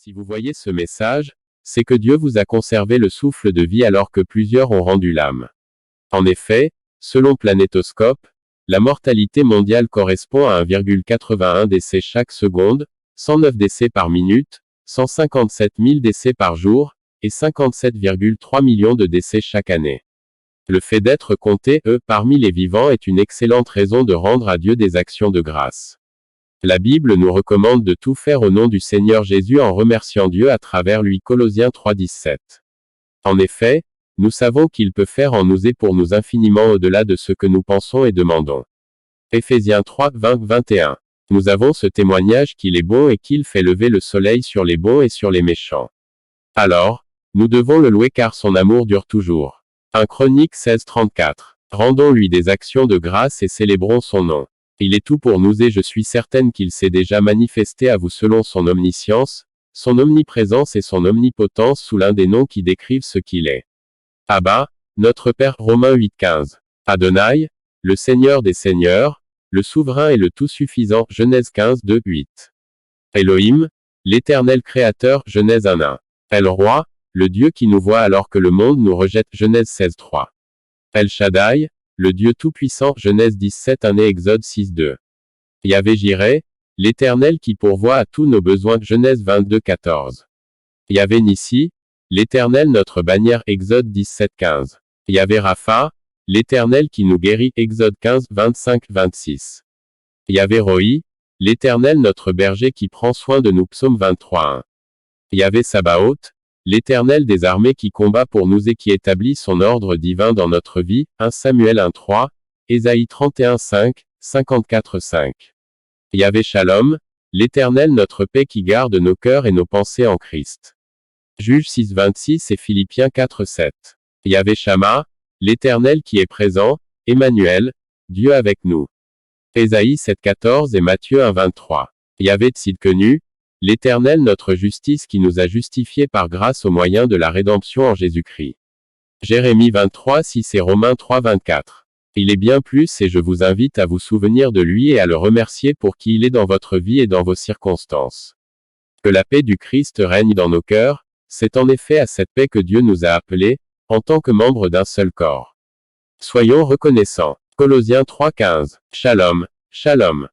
Si vous voyez ce message, c'est que Dieu vous a conservé le souffle de vie alors que plusieurs ont rendu l'âme. En effet, selon Planétoscope, la mortalité mondiale correspond à 1,81 décès chaque seconde, 109 décès par minute, 157 000 décès par jour, et 57,3 millions de décès chaque année. Le fait d'être compté, parmi les vivants est une excellente raison de rendre à Dieu des actions de grâce. La Bible nous recommande de tout faire au nom du Seigneur Jésus en remerciant Dieu à travers lui. Colossiens 3,17. En effet, nous savons qu'il peut faire en nous et pour nous infiniment au-delà de ce que nous pensons et demandons. Éphésiens 3, 20, 21. Nous avons ce témoignage qu'il est bon et qu'il fait lever le soleil sur les bons et sur les méchants. Alors, nous devons le louer car son amour dure toujours. 1 Chroniques 16, 34. Rendons-lui des actions de grâce et célébrons son nom. Il est tout pour nous et je suis certaine qu'il s'est déjà manifesté à vous selon son omniscience, son omniprésence et son omnipotence sous l'un des noms qui décrivent ce qu'il est. Abba, notre Père. Romains 8, 15. Adonai, le Seigneur des Seigneurs, le souverain et le tout-suffisant. Genèse 15, 2, 8. Elohim, l'éternel créateur. Genèse 1, 1. El Roi, le Dieu qui nous voit alors que le monde nous rejette. Genèse 16, 3. El Shaddai, le Dieu tout-puissant. Genèse 17, 1 et Exode 6, 2. Yahvé Jireh, l'Éternel qui pourvoit à tous nos besoins. Genèse 22, 14. Yahvé Nissi, l'Éternel notre bannière. Exode 17, 15. Yahvé Rapha, l'Éternel qui nous guérit. Exode 15, 25, 26. Yahvé Roi, l'Éternel notre berger qui prend soin de nous. Psaume 23, 1. Yahvé Sabaoth, l'Éternel des armées qui combat pour nous et qui établit son ordre divin dans notre vie. 1 Samuel 1, 3, Ésaïe 31, 5, 54, 5. Yahvé Shalom, l'Éternel notre paix qui garde nos cœurs et nos pensées en Christ. Juge 6, 26 et Philippiens 4, 7. Yahvé Shama, l'Éternel qui est présent, Emmanuel, Dieu avec nous. Ésaïe 7, 14 et Matthieu 1, 23. Yahvé Tsidkenu, l'Éternel notre justice qui nous a justifiés par grâce au moyen de la rédemption en Jésus-Christ. Jérémie 23, 6 et Romains 3, 24. Il est bien plus et je vous invite à vous souvenir de lui et à le remercier pour qui il est dans votre vie et dans vos circonstances. Que la paix du Christ règne dans nos cœurs, c'est en effet à cette paix que Dieu nous a appelés, en tant que membres d'un seul corps. Soyons reconnaissants. Colossiens 3, 15. Shalom, shalom.